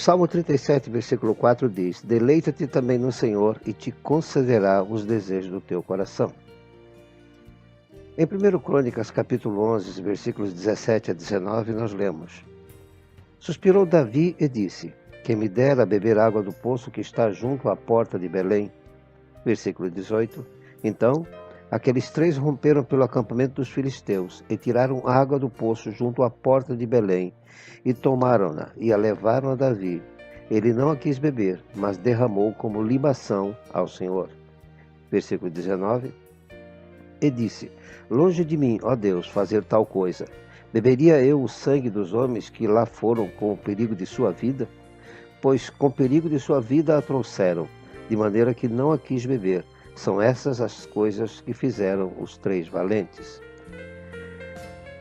Salmo 37, versículo 4 diz: Deleita-te também no Senhor e te concederá os desejos do teu coração. Em 1 Crônicas, capítulo 11, versículos 17 a 19, nós lemos: Suspirou Davi e disse: Quem me dera beber água do poço que está junto à porta de Belém. Versículo 18: Então, aqueles 3 romperam pelo acampamento dos filisteus e tiraram água do poço junto à porta de Belém, e tomaram-na e a levaram a Davi. Ele não a quis beber, mas derramou como libação ao Senhor. Versículo 19: E disse: Longe de mim, ó Deus, fazer tal coisa. Beberia eu o sangue dos homens que lá foram com o perigo de sua vida? Pois com perigo de sua vida a trouxeram, de maneira que não a quis beber. São essas as coisas que fizeram os 3 valentes.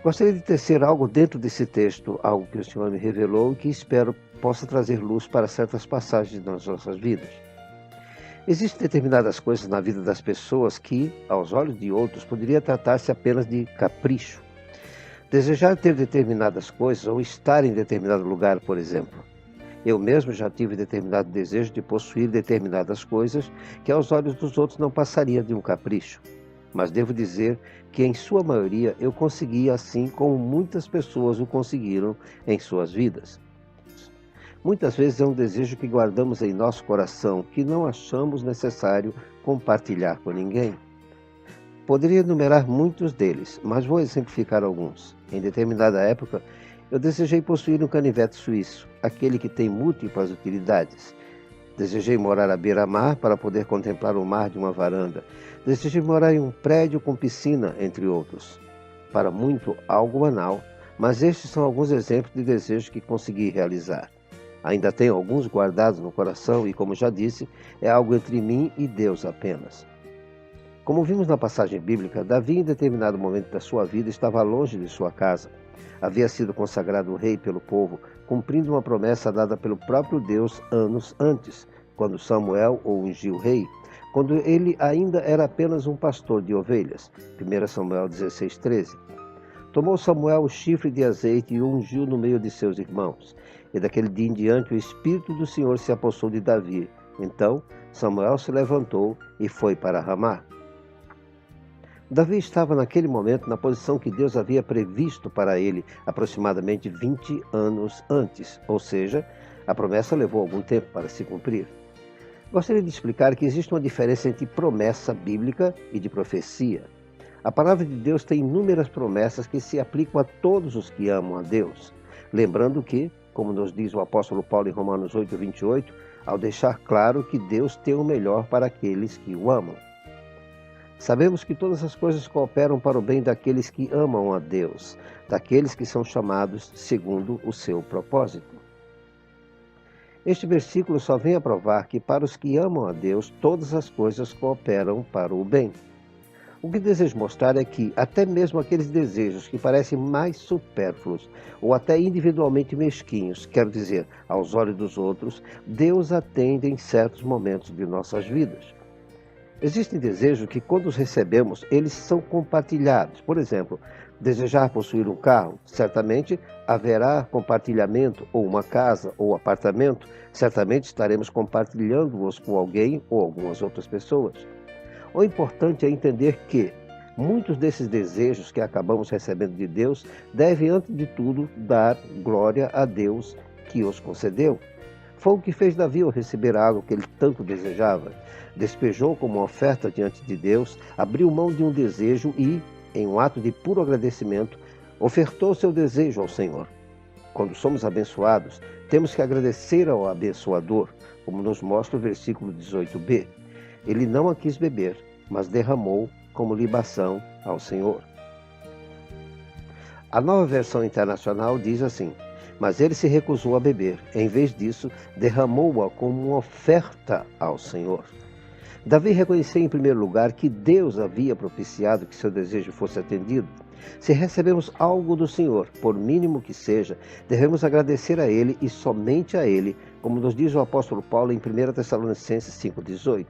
Gostaria de tecer algo dentro desse texto, algo que o Senhor me revelou e que espero possa trazer luz para certas passagens das nossas vidas. Existem determinadas coisas na vida das pessoas que, aos olhos de outros, poderia tratar-se apenas de capricho. Desejar ter determinadas coisas ou estar em determinado lugar, por exemplo. Eu mesmo já tive determinado desejo de possuir determinadas coisas que aos olhos dos outros não passaria de um capricho. Mas devo dizer que em sua maioria eu consegui assim como muitas pessoas o conseguiram em suas vidas. Muitas vezes é um desejo que guardamos em nosso coração que não achamos necessário compartilhar com ninguém. Poderia enumerar muitos deles, mas vou exemplificar alguns. Em determinada época, eu desejei possuir um canivete suíço, aquele que tem múltiplas utilidades. Desejei morar à beira-mar para poder contemplar o mar de uma varanda. Desejei morar em um prédio com piscina, entre outros. Para muito, algo banal, mas estes são alguns exemplos de desejos que consegui realizar. Ainda tenho alguns guardados no coração e, como já disse, é algo entre mim e Deus apenas. Como vimos na passagem bíblica, Davi, em determinado momento da sua vida, estava longe de sua casa. Havia sido consagrado rei pelo povo, cumprindo uma promessa dada pelo próprio Deus anos antes, quando Samuel o ungiu rei, quando ele ainda era apenas um pastor de ovelhas. 1 Samuel 16:13. Tomou Samuel o chifre de azeite e o ungiu no meio de seus irmãos. E daquele dia em diante o Espírito do Senhor se apossou de Davi. Então Samuel se levantou e foi para Ramá. Davi estava naquele momento na posição que Deus havia previsto para ele aproximadamente 20 anos antes, ou seja, a promessa levou algum tempo para se cumprir. Gostaria de explicar que existe uma diferença entre promessa bíblica e de profecia. A palavra de Deus tem inúmeras promessas que se aplicam a todos os que amam a Deus. Lembrando que, como nos diz o apóstolo Paulo em Romanos 8:28, ao deixar claro que Deus tem o melhor para aqueles que o amam. Sabemos que todas as coisas cooperam para o bem daqueles que amam a Deus, daqueles que são chamados segundo o seu propósito. Este versículo só vem a provar que para os que amam a Deus, todas as coisas cooperam para o bem. O que desejo mostrar é que até mesmo aqueles desejos que parecem mais supérfluos ou até individualmente mesquinhos, quero dizer, aos olhos dos outros, Deus atende em certos momentos de nossas vidas. Existem desejos que, quando os recebemos, eles são compartilhados. Por exemplo, desejar possuir um carro, certamente haverá compartilhamento, ou uma casa, ou apartamento, certamente estaremos compartilhando-os com alguém ou algumas outras pessoas. O importante é entender que muitos desses desejos que acabamos recebendo de Deus devem, antes de tudo, dar glória a Deus que os concedeu. Foi o que fez Davi ao receber a água que ele tanto desejava. Despejou como uma oferta diante de Deus, abriu mão de um desejo e, em um ato de puro agradecimento, ofertou seu desejo ao Senhor. Quando somos abençoados, temos que agradecer ao abençoador, como nos mostra o versículo 18b. Ele não a quis beber, mas derramou como libação ao Senhor. A Nova Versão Internacional diz assim: mas ele se recusou a beber. Em vez disso, derramou-a como uma oferta ao Senhor. Davi reconheceu em primeiro lugar que Deus havia propiciado que seu desejo fosse atendido. Se recebemos algo do Senhor, por mínimo que seja, devemos agradecer a Ele e somente a Ele, como nos diz o apóstolo Paulo em 1 Tessalonicenses 5,18.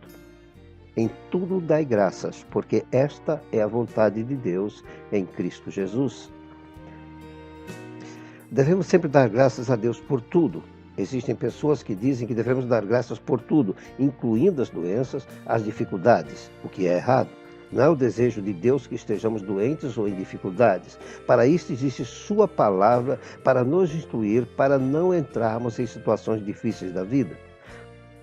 Em tudo dai graças, porque esta é a vontade de Deus em Cristo Jesus. Devemos sempre dar graças a Deus por tudo. Existem pessoas que dizem que devemos dar graças por tudo, incluindo as doenças, as dificuldades, o que é errado. Não é o desejo de Deus que estejamos doentes ou em dificuldades. Para isso existe sua palavra para nos instruir, para não entrarmos em situações difíceis da vida.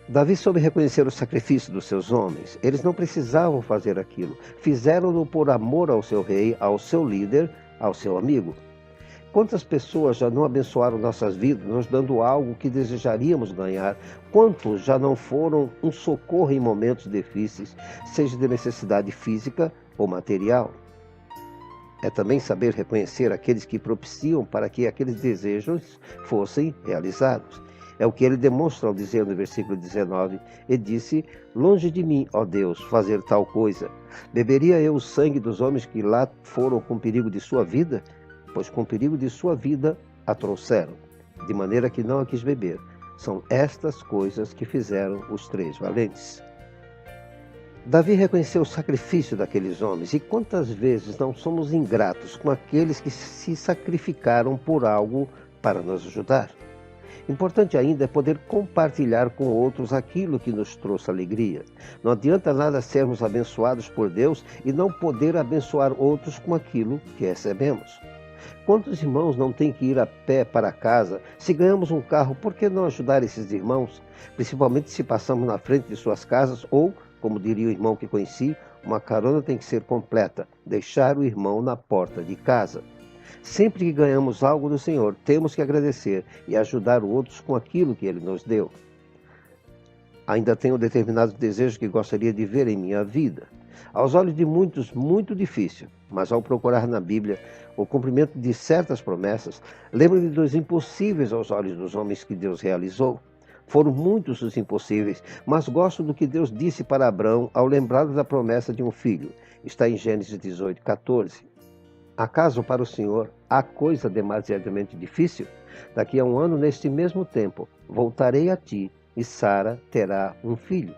Davi soube reconhecer o sacrifício dos seus homens. Eles não precisavam fazer aquilo. Fizeram-no por amor ao seu rei, ao seu líder, ao seu amigo. Quantas pessoas já não abençoaram nossas vidas, nos dando algo que desejaríamos ganhar? Quantos já não foram um socorro em momentos difíceis, seja de necessidade física ou material? É também saber reconhecer aqueles que propiciam para que aqueles desejos fossem realizados. É o que ele demonstra ao dizer no versículo 19, e disse, longe de mim, ó Deus, fazer tal coisa. Beberia eu o sangue dos homens que lá foram com perigo de sua vida? Pois com perigo de sua vida a trouxeram, de maneira que não a quis beber. São estas coisas que fizeram os 3 valentes. Davi reconheceu o sacrifício daqueles homens, e quantas vezes não somos ingratos com aqueles que se sacrificaram por algo para nos ajudar? Importante ainda é poder compartilhar com outros aquilo que nos trouxe alegria. Não adianta nada sermos abençoados por Deus e não poder abençoar outros com aquilo que recebemos. Quantos irmãos não têm que ir a pé para casa? Se ganhamos um carro, por que não ajudar esses irmãos? Principalmente se passamos na frente de suas casas ou, como diria o irmão que conheci, uma carona tem que ser completa, deixar o irmão na porta de casa. Sempre que ganhamos algo do Senhor, temos que agradecer e ajudar outros com aquilo que Ele nos deu. Ainda tenho determinados desejos que gostaria de ver em minha vida. Aos olhos de muitos, muito difícil, mas ao procurar na Bíblia o cumprimento de certas promessas, lembro-me dos impossíveis aos olhos dos homens que Deus realizou. Foram muitos os impossíveis, mas gosto do que Deus disse para Abraão ao lembrar da promessa de um filho. Está em Gênesis 18, 14. Acaso para o Senhor há coisa demasiadamente difícil? Daqui a um ano, neste mesmo tempo, voltarei a ti e Sara terá um filho.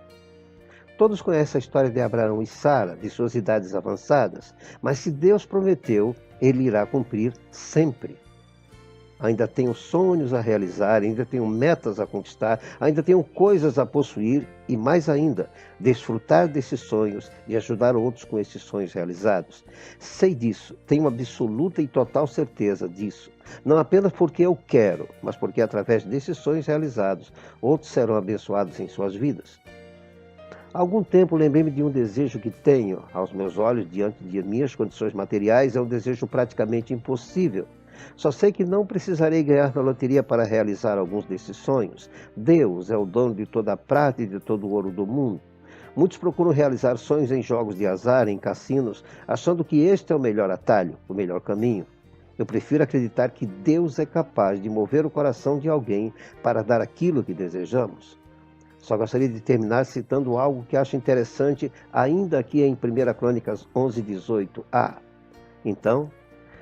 Todos conhecem a história de Abraão e Sara, de suas idades avançadas, mas se Deus prometeu, Ele irá cumprir sempre. Ainda tenho sonhos a realizar, ainda tenho metas a conquistar, ainda tenho coisas a possuir e, mais ainda, desfrutar desses sonhos e ajudar outros com esses sonhos realizados. Sei disso, tenho absoluta e total certeza disso. Não apenas porque eu quero, mas porque através desses sonhos realizados, outros serão abençoados em suas vidas. Há algum tempo lembrei-me de um desejo que tenho, aos meus olhos, diante de minhas condições materiais, é um desejo praticamente impossível. Só sei que não precisarei ganhar na loteria para realizar alguns desses sonhos. Deus é o dono de toda a prata e de todo o ouro do mundo. Muitos procuram realizar sonhos em jogos de azar, em cassinos, achando que este é o melhor atalho, o melhor caminho. Eu prefiro acreditar que Deus é capaz de mover o coração de alguém para dar aquilo que desejamos. Só gostaria de terminar citando algo que acho interessante, ainda aqui em 1 Crônicas 11, 18a. Então,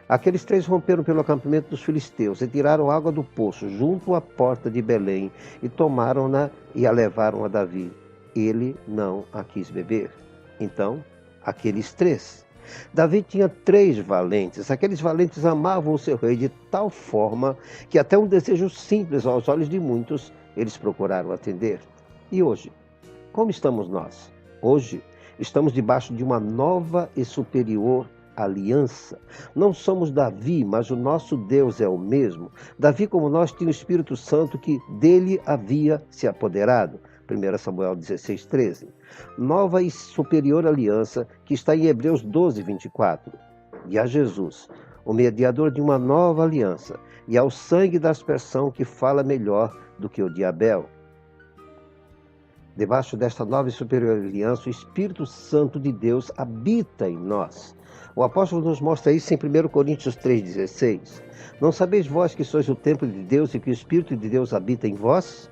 aqueles 3 romperam pelo acampamento dos filisteus e tiraram água do poço junto à porta de Belém e tomaram-na e a levaram a Davi. Ele não a quis beber. Então, aqueles 3. Davi tinha 3 valentes. Aqueles valentes amavam o seu rei de tal forma que até um desejo simples aos olhos de muitos eles procuraram atender. E hoje, como estamos nós? Hoje, estamos debaixo de uma nova e superior aliança. Não somos Davi, mas o nosso Deus é o mesmo. Davi, como nós, tinha o Espírito Santo que dele havia se apoderado. 1 Samuel 16, 13. Nova e superior aliança que está em Hebreus 12, 24. E a Jesus, o mediador de uma nova aliança, e ao sangue da aspersão que fala melhor do que o de Abel. Debaixo desta nova e superior aliança, o Espírito Santo de Deus habita em nós. O apóstolo nos mostra isso em 1 Coríntios 3,16. Não sabeis vós que sois o templo de Deus e que o Espírito de Deus habita em vós?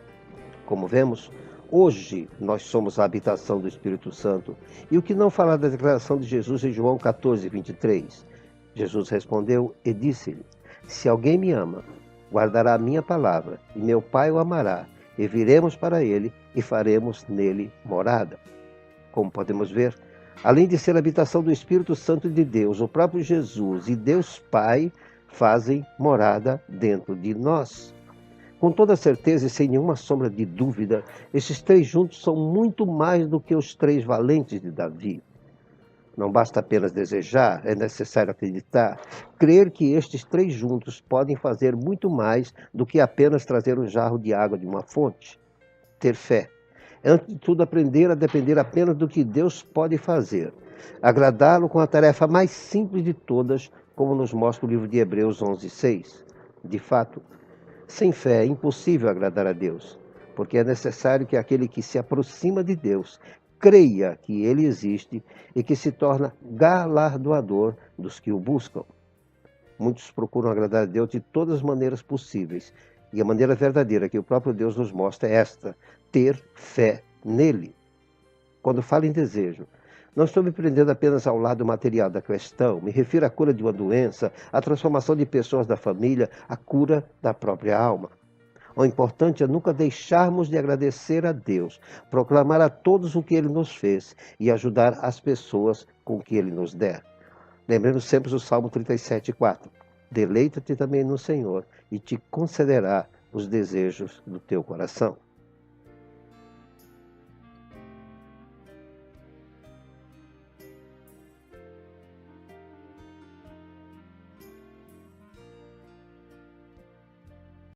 Como vemos, hoje nós somos a habitação do Espírito Santo. E o que não falar da declaração de Jesus em João 14, 23? Jesus respondeu e disse-lhe: se alguém me ama, guardará a minha palavra, e meu Pai o amará, e viremos para ele e faremos nele morada. Como podemos ver, além de ser a habitação do Espírito Santo de Deus, o próprio Jesus e Deus Pai fazem morada dentro de nós. Com toda certeza e sem nenhuma sombra de dúvida, estes três juntos são muito mais do que os três valentes de Davi. Não basta apenas desejar, é necessário acreditar, crer que estes três juntos podem fazer muito mais do que apenas trazer um jarro de água de uma fonte. Ter fé. É, antes de tudo, aprender a depender apenas do que Deus pode fazer. Agradá-lo com a tarefa mais simples de todas, como nos mostra o livro de Hebreus 11:6. De fato, sem fé é impossível agradar a Deus, porque é necessário que aquele que se aproxima de Deus creia que Ele existe e que se torna galardoador dos que o buscam. Muitos procuram agradar a Deus de todas as maneiras possíveis, e a maneira verdadeira que o próprio Deus nos mostra é esta: ter fé nele. Quando falo em desejo, não estou me prendendo apenas ao lado material da questão, me refiro à cura de uma doença, à transformação de pessoas da família, à cura da própria alma. O importante é nunca deixarmos de agradecer a Deus, proclamar a todos o que Ele nos fez e ajudar as pessoas com o que Ele nos der. Lembremos sempre do Salmo 37:4. Deleita-te também no Senhor e te concederá os desejos do teu coração.